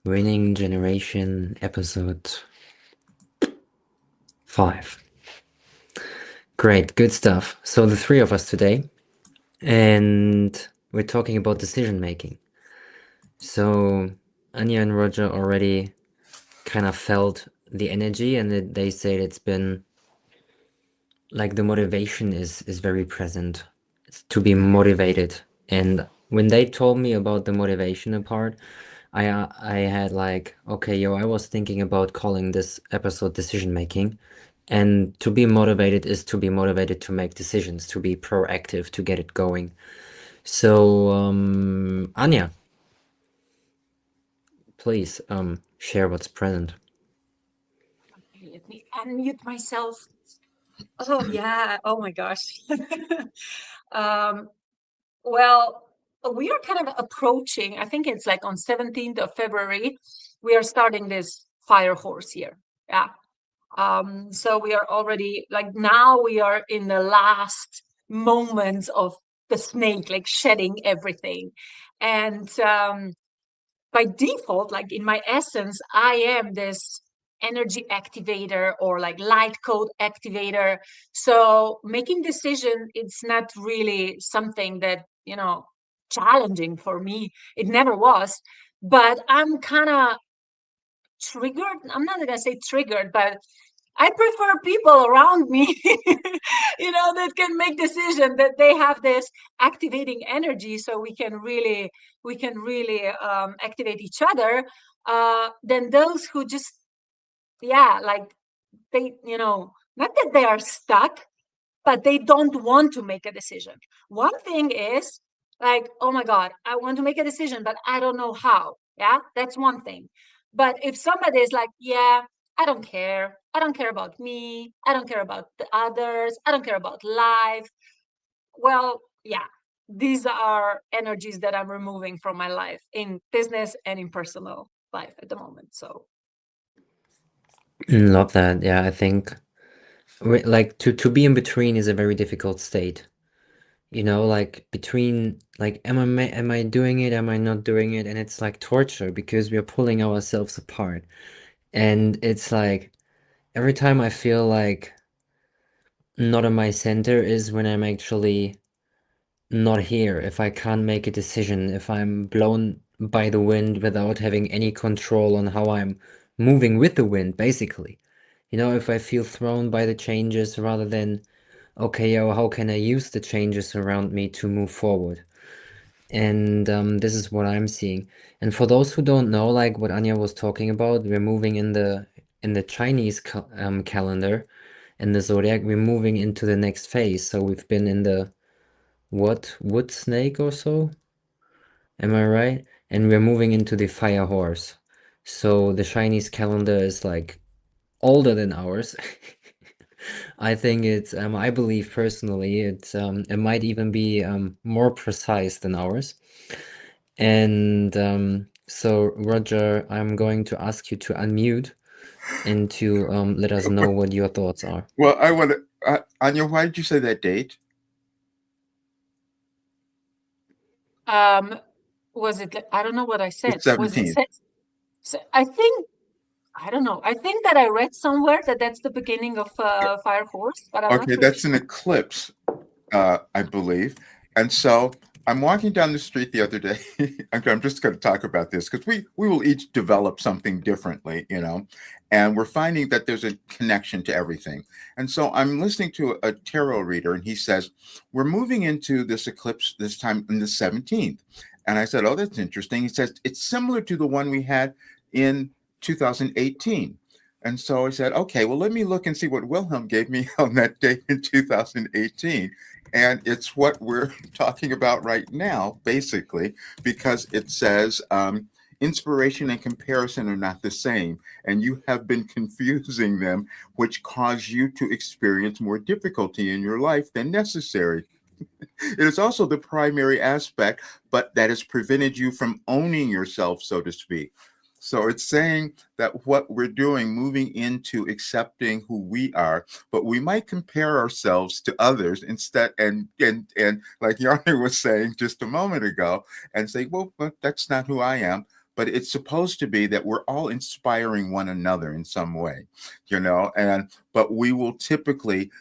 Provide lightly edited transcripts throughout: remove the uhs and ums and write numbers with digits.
Winning Generation episode 5. Great, good stuff. So the three of us today, and we're talking about decision making. So Anja and Roger already kind of felt the energy, and they said it's been like the motivation is very present. It's to be motivated. And when they told me about the motivation part, I had like, okay, yo, I was thinking about calling this episode decision making. And to be motivated is to be motivated to make decisions, to be proactive, to get it going. So, Anja, please share what's present. Okay, let me unmute myself. Oh yeah. Oh my gosh. um, well, we are kind of approaching, I think it's like on 17th of February, we are starting this fire horse here. Yeah. So we are already like now we are in the last moments of the snake, like shedding everything. And by default, like in my essence, I am this energy activator or like light code activator. So making decision, it's not really something that, challenging for me. It never was. But I'm kind of triggered. I'm not gonna say triggered, but I prefer people around me, that can make decision, that they have this activating energy, so we can really activate each other. Than those who just, yeah, like they, not that they are stuck, but they don't want to make a decision. One thing is like, oh my God, I want to make a decision, but I don't know how. Yeah, that's one thing. But if somebody is like, yeah, I don't care. I don't care about me. I don't care about the others. I don't care about life. Well, yeah, these are energies that I'm removing from my life in business and in personal life at the moment. So, Love that. Yeah, I think like to be in between is a very difficult state. Like between like am I doing it? Am I not doing it? And it's like torture because we are pulling ourselves apart. And it's like every time I feel like not in my center is when I'm actually not here. If I can't make a decision, if I'm blown by the wind without having any control on how I'm moving with the wind, basically. If I feel thrown by the changes rather than, okay, yo, how can I use the changes around me to move forward? And this is what I'm seeing. And for those who don't know, like what Anja was talking about, we're moving in the Chinese calendar, in the zodiac, we're moving into the next phase. So we've been in the what wood snake or so, am I right? And we're moving into the fire horse. So the Chinese calendar is like older than ours. I think I believe personally it might even be more precise than ours. And so, Roger, I'm going to ask you to unmute and to let us know what your thoughts are. Well, I want to, Anya, why did you say that date? um, was it, I don't know what I The said. Was it 17th. said? So I think I don't know. I think that I read somewhere that that's the beginning of Fire Horse, but I'm not Okay, really that's an sure. eclipse, I believe. And so I'm walking down the street the other day. I'm just going to talk about this because we will each develop something differently, and we're finding that there's a connection to everything. And so I'm listening to a tarot reader, and he says, we're moving into this eclipse this time in the 17th. And I said, oh, that's interesting. He says, it's similar to the one we had in 2018. And so I said, okay, well, let me look and see what Wilhelm gave me on that date in 2018. And it's what we're talking about right now, basically, because it says inspiration and comparison are not the same. And you have been confusing them, which cause you to experience more difficulty in your life than necessary. It is also the primary aspect, but that has prevented you from owning yourself, so to speak. So it's saying that what we're doing, moving into accepting who we are, but we might compare ourselves to others instead, and like Jarne was saying just a moment ago, and say, well, but that's not who I am. but it's supposed to be that we're all inspiring one another in some way, and but we will typically,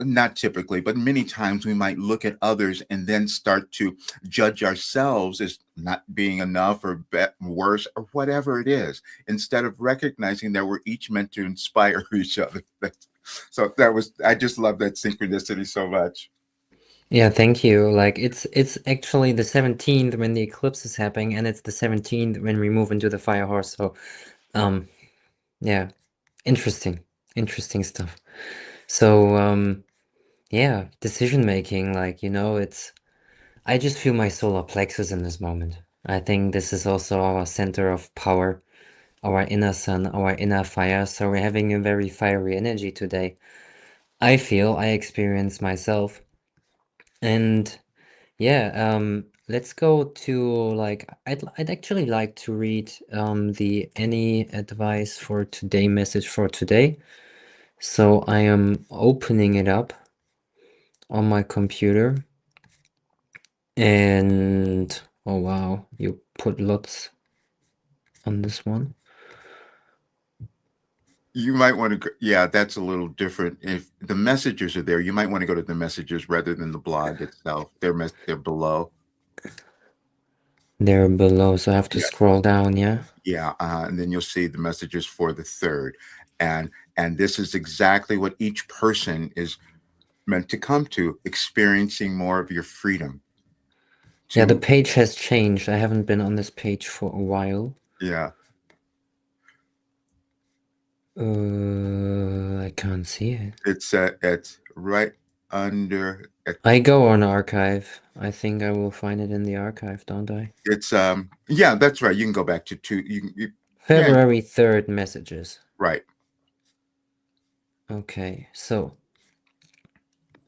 not typically, but many times we might look at others and then start to judge ourselves as not being enough or worse or whatever it is, instead of recognizing that we're each meant to inspire each other. So I just love that synchronicity so much. Yeah, thank you. Like it's actually the 17th when the eclipse is happening, and it's the 17th when we move into the fire horse. So, um, yeah, interesting, interesting stuff. So, yeah, decision making, like, it's I just feel my solar plexus in this moment. I think this is also our center of power, our inner sun, our inner fire. So we're having a very fiery energy today. I experience myself. And yeah, let's go to like I'd actually like to read the any advice for today message for today. So I am opening it up on my computer and oh wow, you put lots on this one. You might want to go, yeah, that's a little different. If the messages are there, you might want to go to the messages rather than the blog itself. They're below. They're below, so I have to Yeah, scroll down, yeah? yeah, and then you'll see the messages for the third, and this is exactly what each person is meant to come to, experiencing more of your freedom. Yeah, the To page has changed. I haven't been on this page for a while. yeah, I can't see it. it's right under. I go on archive. I think I will find it in the archive, don't I? It's yeah, that's right. You can go back to two. Yeah, February 3rd messages. right. Okay, so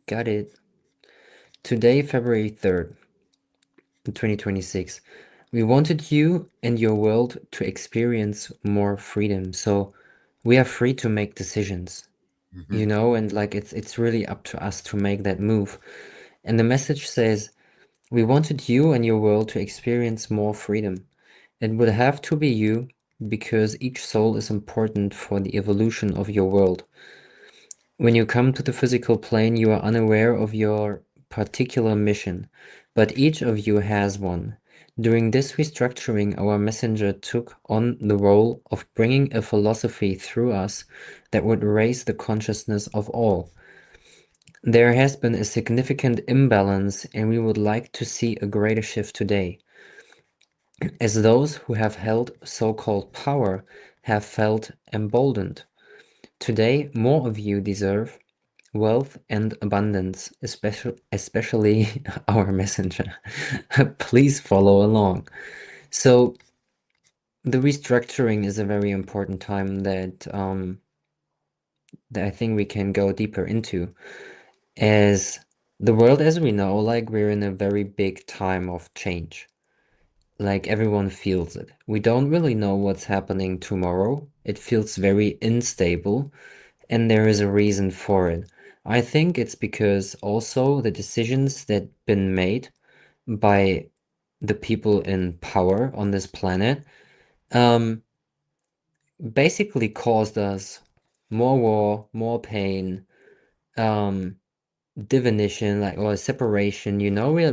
got it. Today, February 3rd, 2026. We wanted you and your world to experience more freedom. So we are free to make decisions, Hmm. and like it's really up to us to make that move. And the message says, we wanted you and your world to experience more freedom. It would have to be you because each soul is important for the evolution of your world. When you come to the physical plane, you are unaware of your particular mission, but each of you has one. During this restructuring, our messenger took on the role of bringing a philosophy through us that would raise the consciousness of all. There has been a significant imbalance, and we would like to see a greater shift today, as those who have held so-called power have felt emboldened. Today, more of you deserve wealth and abundance, especially our messenger. Please follow along. So the restructuring is a very important time that I think we can go deeper into, as the world as we know, like we're in a very big time of change. Like everyone feels it. We don't really know what's happening tomorrow. It feels very unstable, and there is a reason for it. I think it's because also the decisions that been made by the people in power on this planet um basically caused us more war, more pain, um divination, like or separation,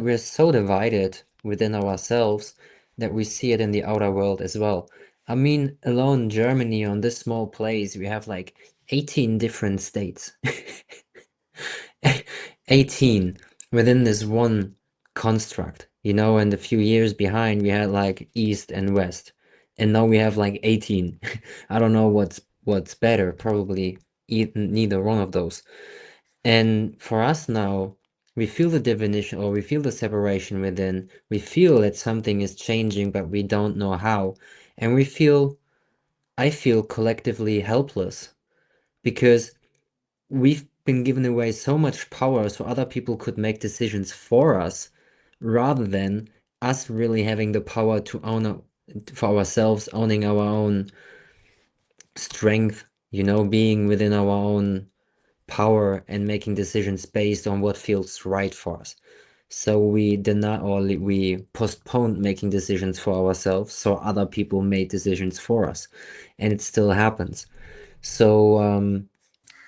we're so divided within ourselves that we see it in the outer world as well. I mean, alone Germany on this small place, we have like 18 different states. 18 within this one construct, and a few years behind we had like East and West, and now we have like 18. I don't know what's better, probably neither one of those. And for us now, we feel the divination or we feel the separation within. We feel that something is changing, but we don't know how. And I feel collectively helpless because we've been given away so much power so other people could make decisions for us rather than us really having the power to for ourselves, owning our own strength, being within our own power and making decisions based on what feels right for us. So we deny or we postponed making decisions for ourselves, so other people made decisions for us, and it still happens. So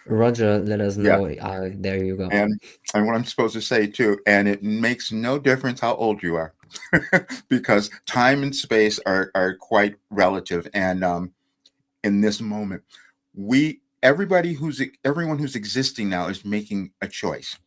Roger, let us Yeah. know. There you go. And what I'm supposed to say too, and it makes no difference how old you are, because time and space are quite relative. And in this moment, everyone who's existing now is making a choice.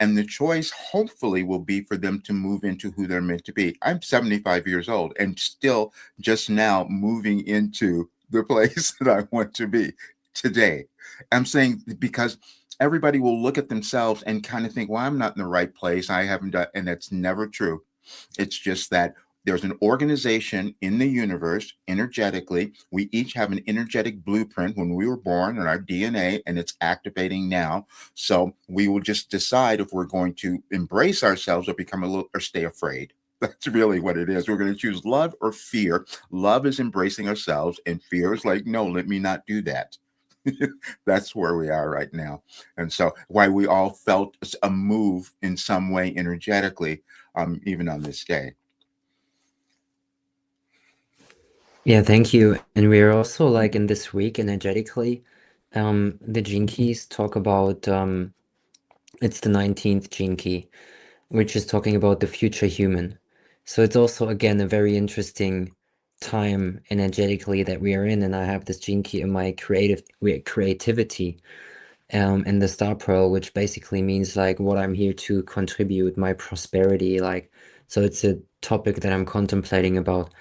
And the choice hopefully will be for them to move into who they're meant to be. I'm 75 years old and still just now moving into the place that I want to be today. I'm saying because everybody will look at themselves and kind of think, well, I'm not in the right place. I haven't done, and that's never true. It's just that there's an organization in the universe energetically. We each have an energetic blueprint when we were born in our DNA, and it's activating now. So we will just decide if we're going to embrace ourselves or become a little or stay afraid. That's really what it is. We're going to choose love or fear. Love is embracing ourselves, and fear is like, no, let me not do that. That's where we are right now. And so, why we all felt a move in some way energetically, even on this day. Yeah, thank you. And we're also like in this week energetically, the Gene Keys talk about it's the 19th Gene Key, which is talking about the future human. So it's also again a very interesting time energetically that we are in, and I have this Gene Key in my creativity in the Star Pearl, which basically means like what I'm here to contribute, my prosperity, like so it's a topic that I'm contemplating about.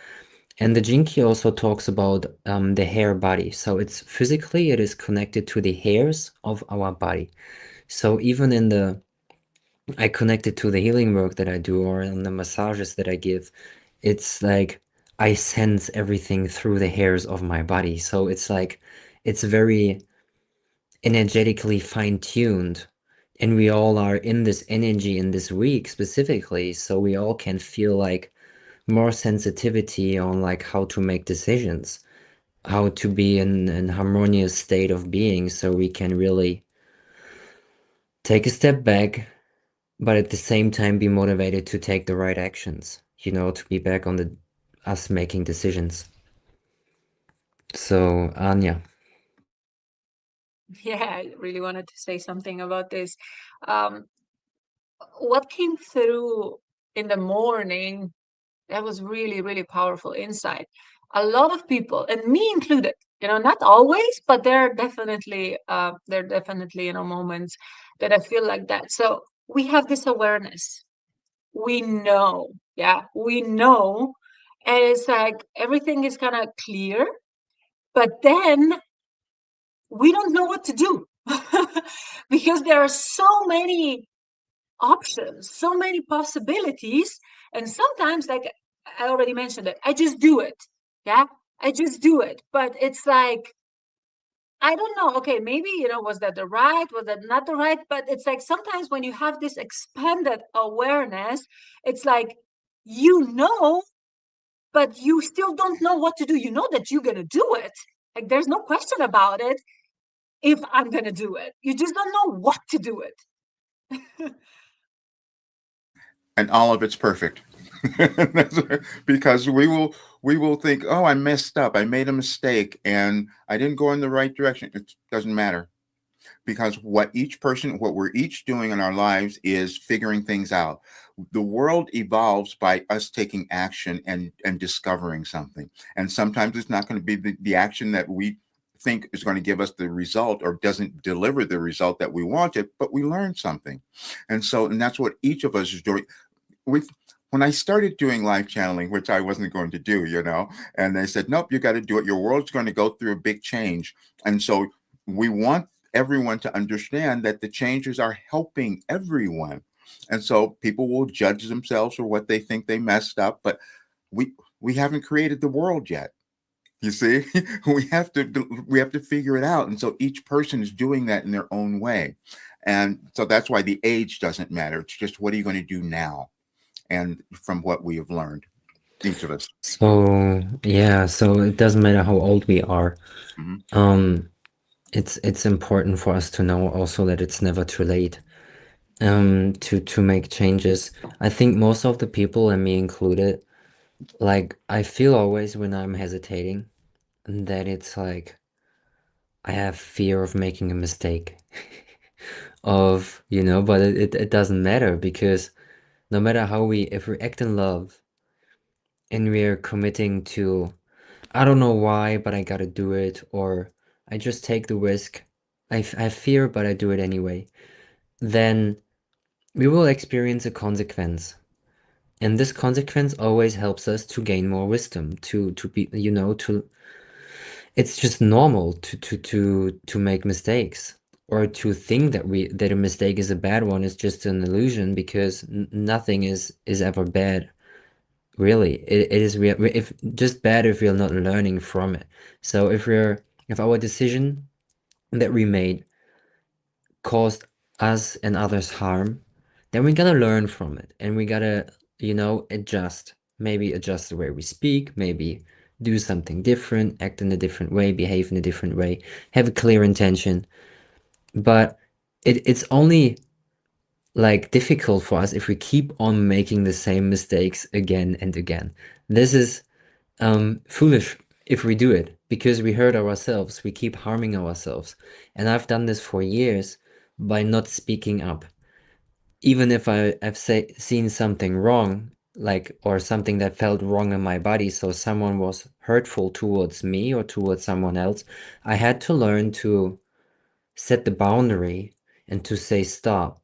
And the Jinki also talks about the hair body. So it's physically, it is connected to the hairs of our body. So even in the, I connect it to the healing work that I do or in the massages that I give, it's like I sense everything through the hairs of my body. So it's like, it's very energetically fine-tuned. And we all are in this energy in this week specifically. So we all can feel like more sensitivity on like how to make decisions, how to be in an harmonious state of being so we can really take a step back, but at the same time be motivated to take the right actions, you know, to be back on the us making decisions. So, Anja. Yeah, I really wanted to say something about this. Um, what came through in the morning, that was really, really powerful insight. A lot of people, and me included, not always, but there are definitely, moments that I feel like that. So we have this awareness. We know, yeah, we know. And it's like everything is kind of clear, but then we don't know what to do because there are so many options, so many possibilities. And sometimes, like I already mentioned it, I just do it. Yeah, I just do it. But it's like, I don't know. Okay, maybe, was that the right? Was that not the right? But it's like sometimes when you have this expanded awareness, it's like, you know, but you still don't know what to do. You know that you're going to do it. Like there's no question about it if I'm going to do it. You just don't know what to do it. And all of it's perfect. Because we will think, oh, I messed up, I made a mistake, and I didn't go in the right direction. It doesn't matter, because what we're each doing in our lives is figuring things out. The world evolves by us taking action and discovering something. And sometimes it's not going to be the action that we think is going to give us the result or doesn't deliver the result that we wanted, but we learned something. And that's what each of us is doing. With When I started doing live channeling, which I wasn't going to do, and they said, nope, you got to do it. Your world's going to go through a big change. And so we want everyone to understand that the changes are helping everyone. And so people will judge themselves for what they think they messed up, but we we haven't created the world yet. You see, we have to figure it out. And so each person is doing that in their own way. And so that's why the age doesn't matter. It's just, what are you going to do now? And from what we have learned, each of us. So, yeah, so it doesn't matter how old we are. Mhm. Um, it's important for us to know also that it's never too late. to make changes. I think most of the people, and me included, like I feel always when I'm hesitating that it's like I have fear of making a mistake. Of, but it doesn't matter because no matter how if we act in love and we're committing to, I don't know why, but I gotta do it, or I just take the risk. I fear, but I do it anyway. Then we will experience a consequence. And this consequence always helps us to gain more wisdom, to be, it's just normal to make mistakes, or to think that a mistake is a bad one is just an illusion, because nothing is ever bad. Really, it is if just bad if we're not learning from it. So if our decision that we made caused us and others harm, then we gotta learn from it, and we gotta, adjust. Maybe adjust the way we speak, maybe do something different, act in a different way, behave in a different way, have a clear intention. But it's only like difficult for us if we keep on making the same mistakes again and again. This is foolish if we do it, because we hurt ourselves, we keep harming ourselves. And I've done this for years by not speaking up. Even if I've seen something wrong, like, or something that felt wrong in my body, so someone was hurtful towards me or towards someone else, I had to learn to set the boundary and to say stop,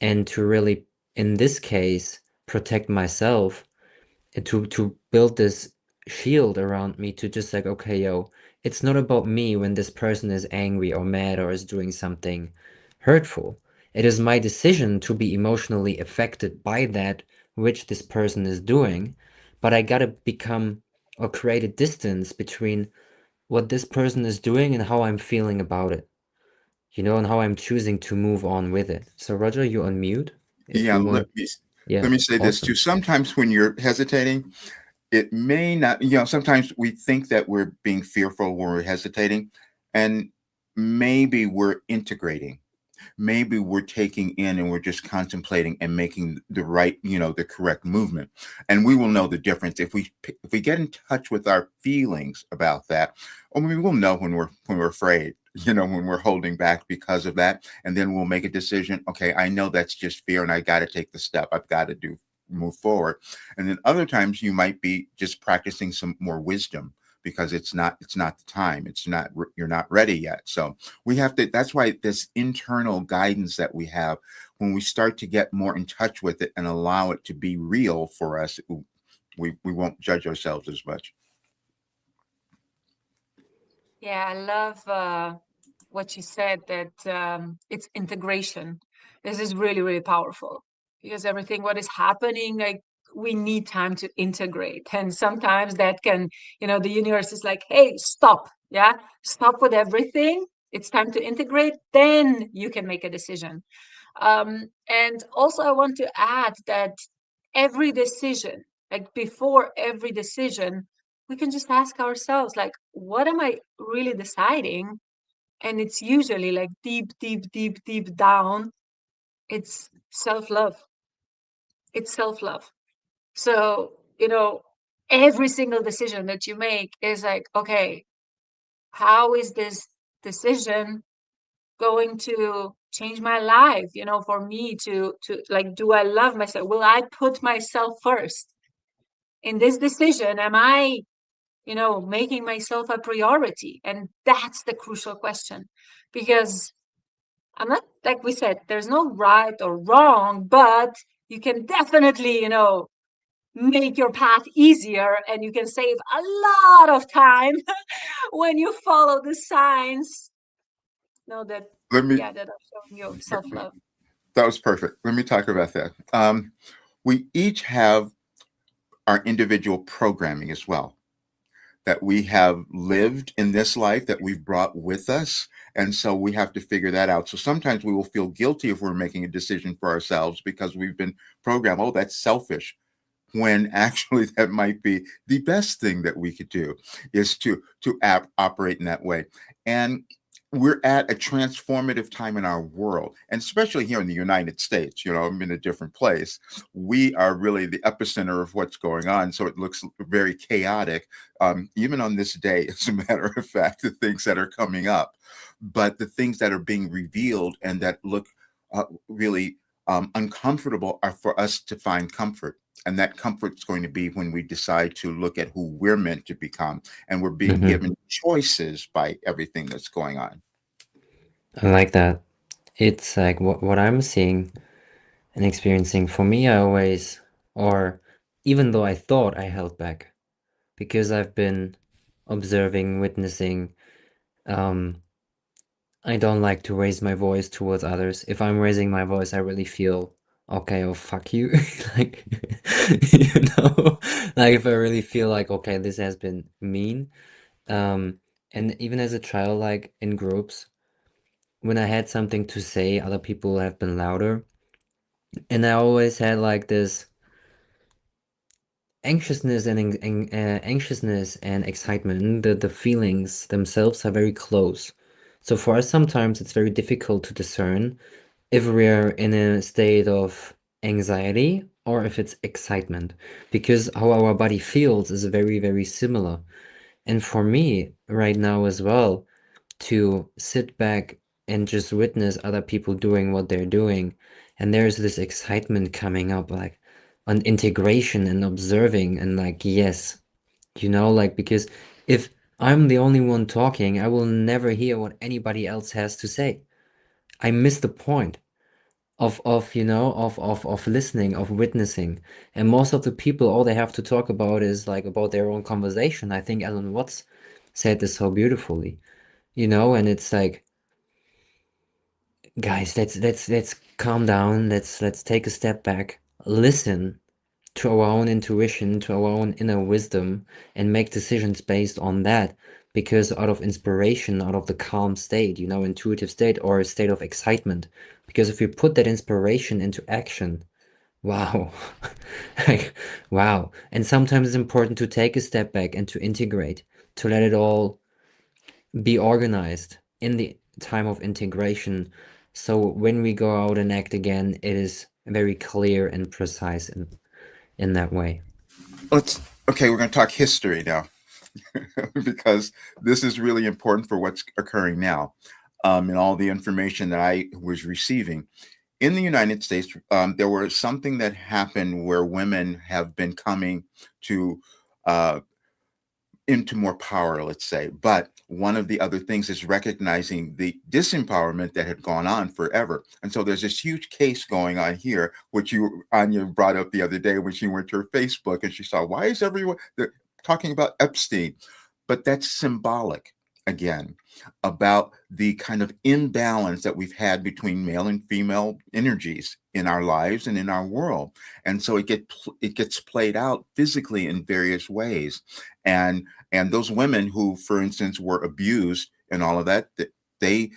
and to really, in this case, protect myself, to build this shield around me, to just like, okay, yo, it's not about me when this person is angry or mad or is doing something hurtful. It is my decision to be emotionally affected by that which this person is doing, but I gotta become or create a distance between what this person is doing and how I'm feeling about it, and how I'm choosing to move on with it. So Roger, you unmute if Yeah, you want. let Yeah, me say this too. awesome. Sometimes when you're hesitating, it may not, sometimes we think that we're being fearful when we're hesitating, and maybe we're integrating. Maybe we're taking in and we're just contemplating and making the right, the correct movement. And we will know the difference if we get in touch with our feelings about that. Or we will know when we're afraid, when we're holding back because of that. And then we'll make a decision. Okay, I know that's just fear and I got to take the step. I've got to move forward. And then other times you might be just practicing some more wisdom because it's not the time. You're not ready yet. So we have to, that's why this internal guidance that we have, when we start to get more in touch with it and allow it to be real for us, we won't judge ourselves as much. Yeah, I love what you said, that it's integration. This is really, really powerful, because everything what is happening, like, we need time to integrate. And sometimes that can, the universe is like, hey, stop. Yeah, stop with everything. It's time to integrate. Then you can make a decision. And also, I want to add that every decision, like before every decision, we can just ask ourselves, like, what am I really deciding? And it's usually like deep, deep, deep, deep down, it's self love. It's self love. So, every single decision that you make is like, okay, how is this decision going to change my life, for me to like, do I love myself? Will I put myself first in this decision? Am I, making myself a priority? And that's the crucial question, because I'm not, like we said, there's no right or wrong, but you can definitely, make your path easier, and you can save a lot of time when you follow the signs, that, Let me, yeah, that are showing you self-love. that was perfect. Let me talk about that. We each have our individual programming as well, that we have lived in this life that we've brought with us. And so we have to figure that out. So sometimes we will feel guilty if we're making a decision for ourselves because we've been programmed, oh, that's selfish. When actually that might be the best thing that we could do, is to operate in that way. And we're at a transformative time in our world, and especially here in the United States. I'm in a different place. We are really the epicenter of what's going on, so it looks very chaotic, even on this day, as a matter of fact, the things that are coming up. But the things that are being revealed and that look really uncomfortable are for us to find comfort. And that comfort's going to be when we decide to look at who we're meant to become, and we're being Hmm. given choices by everything that's going on. I like that. It's like what I'm seeing and experiencing. For me, I always, or even though I thought I held back, because I've been observing, witnessing, um, I don't like to raise my voice towards others. If I'm raising my voice, I really feel, okay, oh fuck you. Like, you know, like if I really feel like, okay, this has been mean. Um, and even as a child, like in groups, when I had something to say, other people have been louder. And I always had like this anxiousness and excitement. The feelings themselves are very close. So for us, sometimes it's very difficult to discern if we're in a state of anxiety or if it's excitement, because how our body feels is very, very similar. And for me, right now as well, to sit back and just witness other people doing what they're doing, and there's this excitement coming up, like on integration and observing, and like, yes, like, because if I'm the only one talking, I will never hear what anybody else has to say. I miss the point of listening, of witnessing. And most of the people, all they have to talk about is like about their own conversation. I think Alan Watts said this so beautifully, and it's like, guys, let's calm down, let's take a step back, listen to our own intuition, to our own inner wisdom, and make decisions based on that. Because out of inspiration, out of the calm state, intuitive state, or a state of excitement. Because if we put that inspiration into action, wow, like, wow. And sometimes it's important to take a step back and to integrate, to let it all be organized in the time of integration. So when we go out and act again, it is very clear and precise in that way. Let's Okay, we're going to talk history now, because this is really important for what's occurring now, and all the information that I was receiving. In the United States, there was something that happened where women have been coming to uh, into more power, let's say. But one of the other things is recognizing the disempowerment that had gone on forever. And so there's this huge case going on here, which Anya brought up the other day when she went to her Facebook and she saw, why is everyone talking about Epstein? But that's symbolic, again, about the kind of imbalance that we've had between male and female energies in our lives and in our world. And so it gets played out physically in various ways. And those women who, for instance, were abused and all of that, they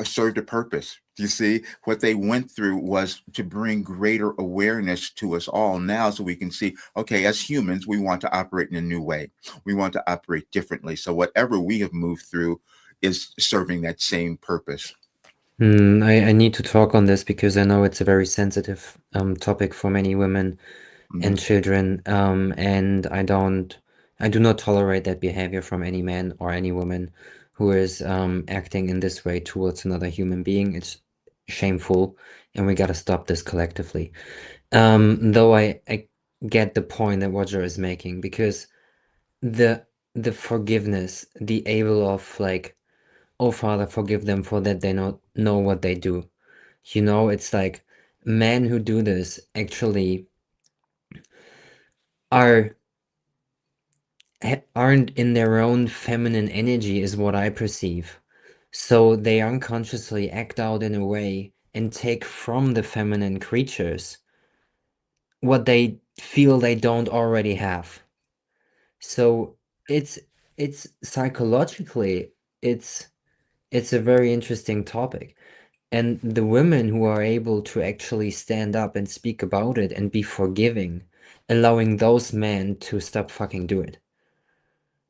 served a purpose. You see, what they went through was to bring greater awareness to us all now, so we can see, okay, as humans, we want to operate in a new way. We want to operate differently. So whatever we have moved through is serving that same purpose. I need to talk on this because I know it's a very sensitive topic for many women and Mhm. children, and I do not tolerate that behavior from any man or any woman who is acting in this way towards another human being. It's shameful, and we gotta stop this collectively. Though I get the point that Roger is making, because the the forgiveness, the able of like, oh Father, forgive them for that they not know what they do. It's like men who do this actually are aren't in their own feminine energy, is what I perceive. So they unconsciously act out in a way and take from the feminine creatures what they feel they don't already have. So it's it's psychologically, it's it's a very interesting topic. And the women who are able to actually stand up and speak about it and be forgiving, allowing those men to stop fucking do it.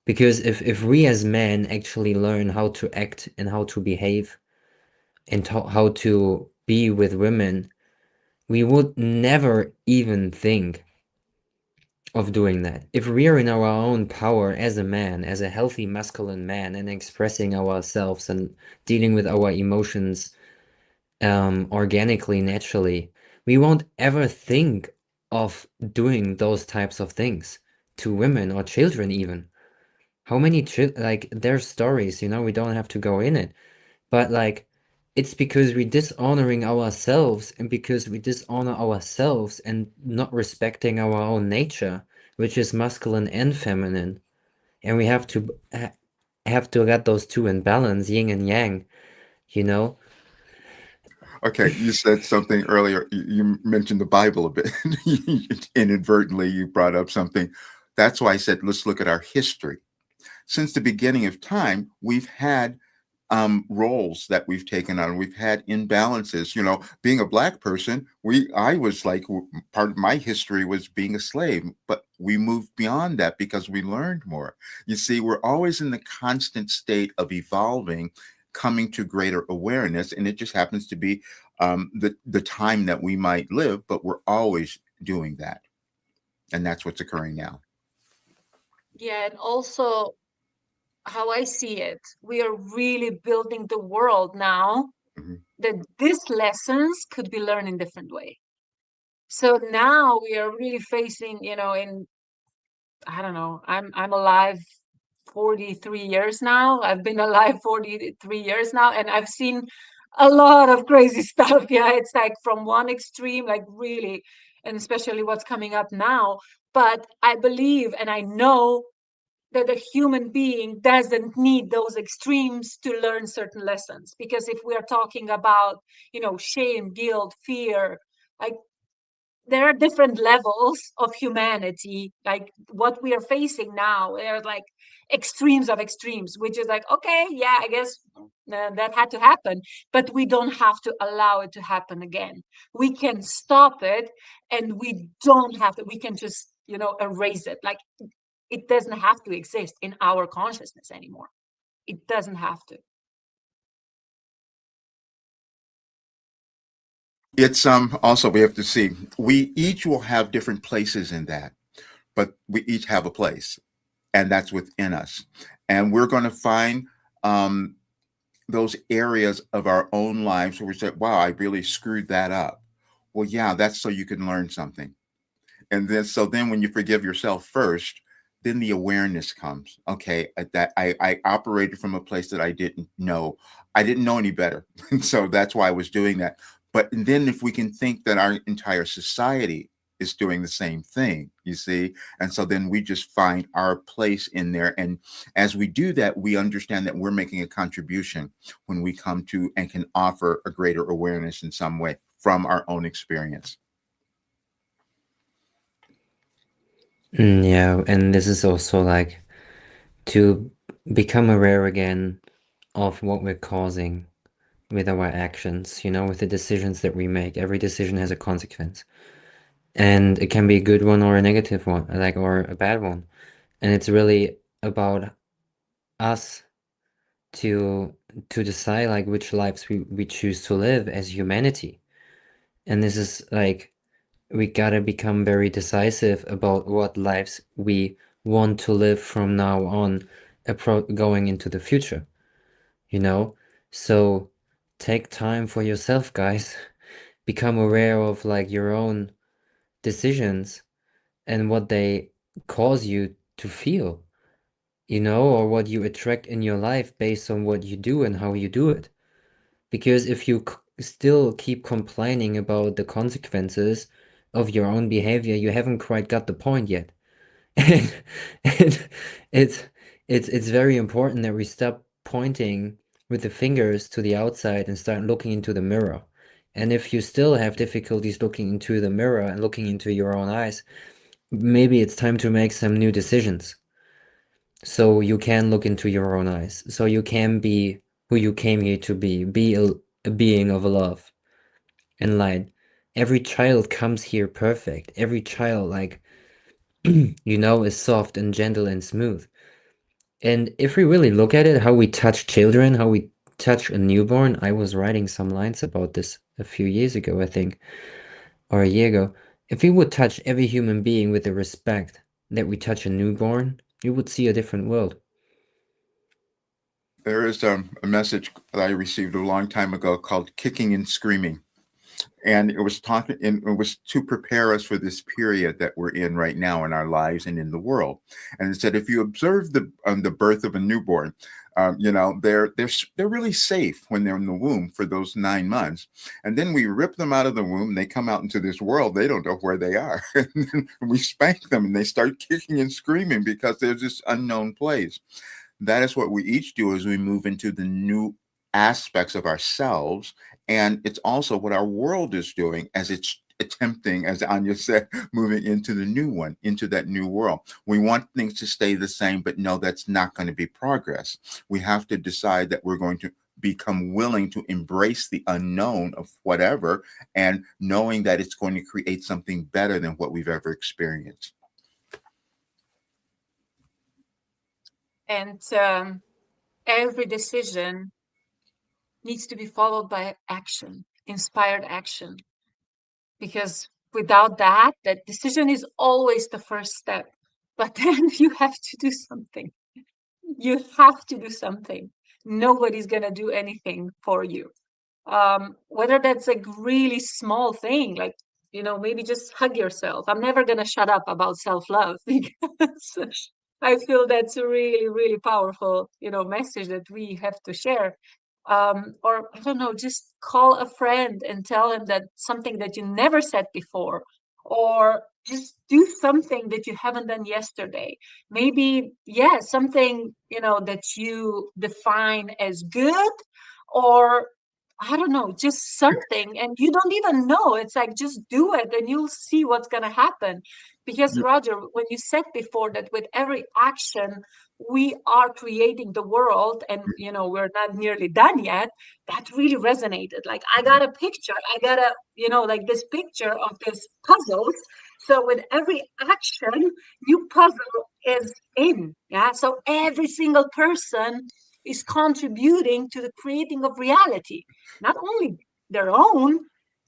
Because if we as men actually learn how to act and how to behave and how to be with women, we would never even think of doing that. If we are in our own power as a man, as a healthy masculine man, and expressing ourselves and dealing with our emotions organically, naturally, we won't ever think of doing those types of things to women or children even. How many like there's stories, we don't have to go in it, but like it's because we're dishonoring ourselves, and because we dishonor ourselves and not respecting our own nature, which is masculine and feminine, and we have to have to get those two in balance, yin and yang, you know? Okay, you said something earlier. You mentioned the Bible a bit. Inadvertently, you brought up something. That's why I said, let's look at our history. Since the beginning of time, we've had roles that we've taken on. We've had imbalances. Being a black person, I was like, part of my history was being a slave, but we moved beyond that because we learned more. You see, we're always in the constant state of evolving, coming to greater awareness, and it just happens to be the time that we might live, but we're always doing that, and that's what's occurring now. Yeah, and also how I see it, we are really building the world now Mhm. that these lessons could be learned in different way. So now we are really facing, in I don't know, I'm alive 43 years now. I've been alive 43 years now, and I've seen a lot of crazy stuff. Yeah, it's like from one extreme, like really, and especially what's coming up now. But I believe and I know that a human being doesn't need those extremes to learn certain lessons. Because if we are talking about, shame, guilt, fear, like there are different levels of humanity. Like what we are facing now, there's like extremes of extremes, which is like, okay, yeah, I guess that had to happen, but we don't have to allow it to happen again. We can stop it, and we don't have to, we can just, erase it. Like it doesn't have to exist in our consciousness anymore. It doesn't have to. It's also, we have to see, we each will have different places in that, but we each have a place, and that's within us. And we're going to find um, those areas of our own lives where we say, wow, I really screwed that up. Well, yeah, that's so you can learn something. And then, so then when you forgive yourself first, then the awareness comes. Okay, that I operated from a place that I didn't know any better. And so that's why I was doing that. But then if we can think that our entire society is doing the same thing, you see, and so then we just find our place in there. And as we do that, we understand that we're making a contribution when we come to and can offer a greater awareness in some way from our own experience. Yeah, and this is also like to become aware again of what we're causing with our actions, with the decisions that we make. Every decision has a consequence. And it can be a good one or a negative one, like, or a bad one. And it's really about us to decide like which lives we choose to live as humanity. And this is like we gotta become very decisive about what lives we want to live from now on, going into the future, you know? So take time for yourself, guys. Become aware of like your own decisions and what they cause you to feel, or what you attract in your life based on what you do and how you do it. Because if you still keep complaining about the consequences of your own behavior, you haven't quite got the point yet. And, and it's it's very important that we stop pointing with the fingers to the outside and start looking into the mirror. And if you still have difficulties looking into the mirror and looking into your own eyes, maybe it's time to make some new decisions. So you can look into your own eyes. So you can be who you came here to be. Be a being of love and light. Every child comes here perfect. Every child, like, is soft and gentle and smooth. And if we really look at it, how we touch children, how we touch a newborn, I was writing some lines about this a few years ago, I think, or a year ago. If we would touch every human being with the respect that we touch a newborn, you would see a different world. There is a message that I received a long time ago called "Kicking and Screaming," and it was to prepare us for this period that we're in right now in our lives and in the world. And it said, if you observe the birth of a newborn, they're really safe when they're in the womb for those 9 months, and then we rip them out of the womb. They come out into this world. They don't know where they are, and then we spank them, and they start kicking and screaming because there's this unknown place. That is what we each do as we move into the new aspects of ourselves. And it's also what our world is doing as it's attempting, as Anja said, moving into the new one, into that new world. We want things to stay the same, but no, that's not going to be progress. We have to decide that we're going to become willing to embrace the unknown of whatever, and knowing that it's going to create something better than what we've ever experienced. And every decision needs to be followed by action, inspired action, because without that, that decision is always the first step. But then you have to do something. You have to do something. Nobody's going to do anything for you. Whether that's a really small thing, like, maybe just hug yourself. I'm never going to shut up about self-love because I feel that's a really, really powerful, message that we have to share. Or I don't know, just call a friend and tell him that something that you never said before, or just do something that you haven't done yesterday. Maybe, yeah, something, that you define as good, or I don't know, just something, and you don't even know. It's like, just do it and you'll see what's going to happen. Because, Roger, when you said before that with every action, we are creating the world, and, we're not nearly done yet, that really resonated. Like, I got a picture, I got a, like this picture of this puzzles. So with every action, new puzzle is in. Yeah. So every single person is contributing to the creating of reality, not only their own,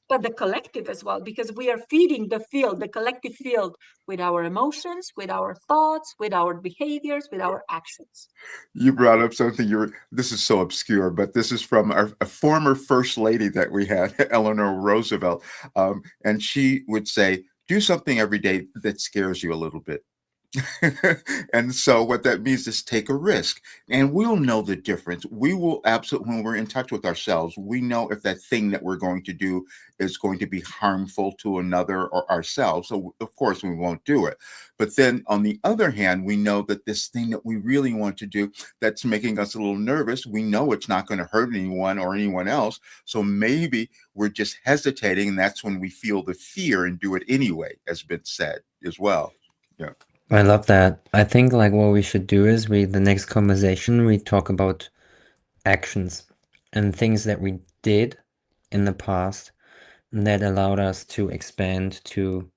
but the collective as well, because we are feeding the field, the collective field, with our emotions, with our thoughts, with our behaviors, with our actions. You brought up something. This is so obscure, but this is from a former first lady that we had, Eleanor Roosevelt, and she would say, "Do something every day that scares you a little bit." And so what that means is take a risk, and we'll know the difference. We will absolutely, when we're in touch with ourselves, we know if that thing that we're going to do is going to be harmful to another or ourselves. So of course we won't do it. But then on the other hand, we know that this thing that we really want to do, that's making us a little nervous, we know it's not going to hurt anyone or anyone else. So maybe we're just hesitating, and that's when we feel the fear and do it anyway, has been said as well. Yeah. I love that. I think like what we should do is the next conversation, we talk about actions and things that we did in the past that allowed us to expand to,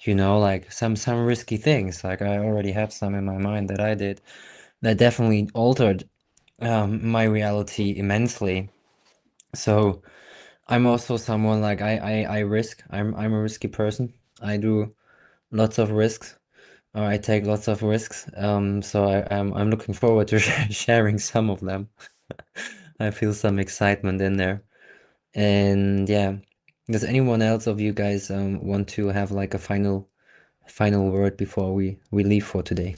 like some risky things. Like I already have some in my mind that I did that definitely altered my reality immensely. So I'm also someone like I risk. I'm a risky person. I do lots of risks. Or I take lots of risks. So I'm looking forward to sharing some of them. I feel some excitement in there. And yeah, does anyone else of you guys want to have like a final word before we leave for today?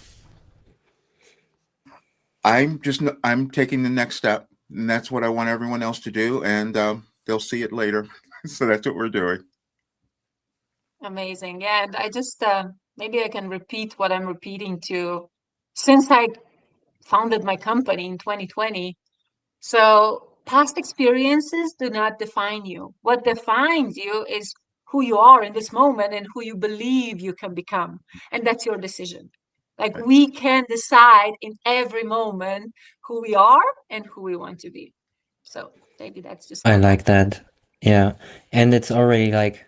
I'm taking the next step, and that's what I want everyone else to do, and they'll see it later. So that's what we're doing. Amazing. Yeah. And I just, maybe I can repeat what I'm repeating to, since I founded my company in 2020. So past experiences do not define you. What defines you is who you are in this moment and who you believe you can become. And that's your decision. Like, Right. we can decide in every moment who we are and who we want to be. So maybe that's just I one more like thing. that. Yeah. And it's already like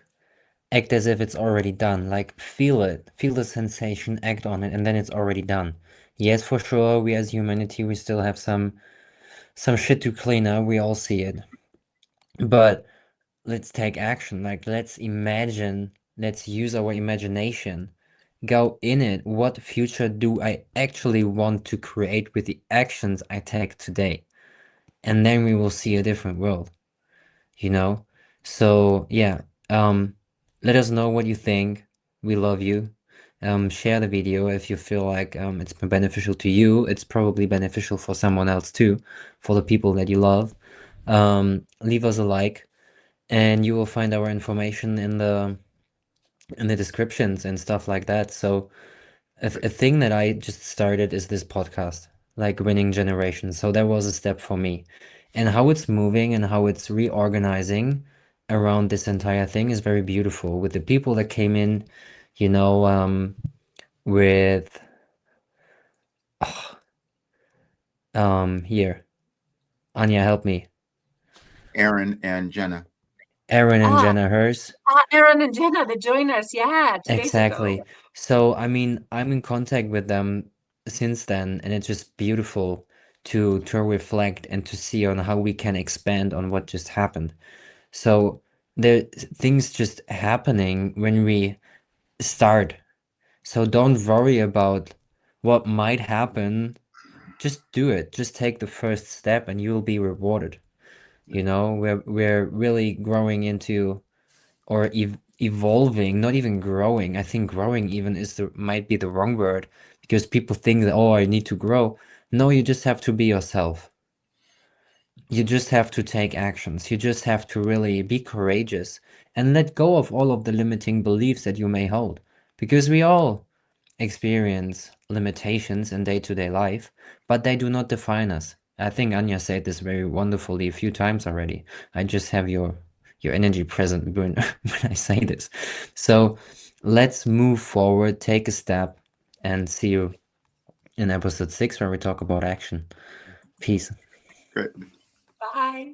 act as if it's already done. Like feel it, feel the sensation, act on it, and then it's already done. Yes, for sure, we as humanity, we still have some shit to clean up. We all see it. But let's take action. Like, let's imagine, let's use our imagination. Go in it. What future do I actually want to create with the actions I take today? And then we will see a different world, you know? So, yeah, um, let us know what you think. We love you. Share the video if you feel like it's been beneficial to you. It's probably beneficial for someone else too, for the people that you love. Leave us a like, and you will find our information in the descriptions and stuff like that. So a thing that I just started is this podcast, like Winning Generations. So that was a step for me. And how it's moving and how it's reorganizing around this entire thing is very beautiful with the people that came in, you know, with here, Anja, help me. Aaron and Jenna. Aaron and Ah, Jenna Hers. Aaron and Jenna, the joiners, yeah, 2 days ago. Exactly. So, I mean, I'm in contact with them since then, and it's just beautiful to reflect and to see on how we can expand on what just happened. So, there things just happening when we start. So don't worry about what might happen. Just do it. Just take the first step and you'll be rewarded. You know, we're really growing into or evolving, not even growing. I think growing even is the might be the wrong word because people think that, oh, I need to grow. No, you just have to be yourself. You just have to take actions. You just have to really be courageous and let go of all of the limiting beliefs that you may hold. Because we all experience limitations in day-to-day life, but they do not define us. I think Anja said this very wonderfully a few times already. I just have your energy present when when I say this. So let's move forward, take a step, and see you in episode 6 where we talk about action. Peace. Great. Bye.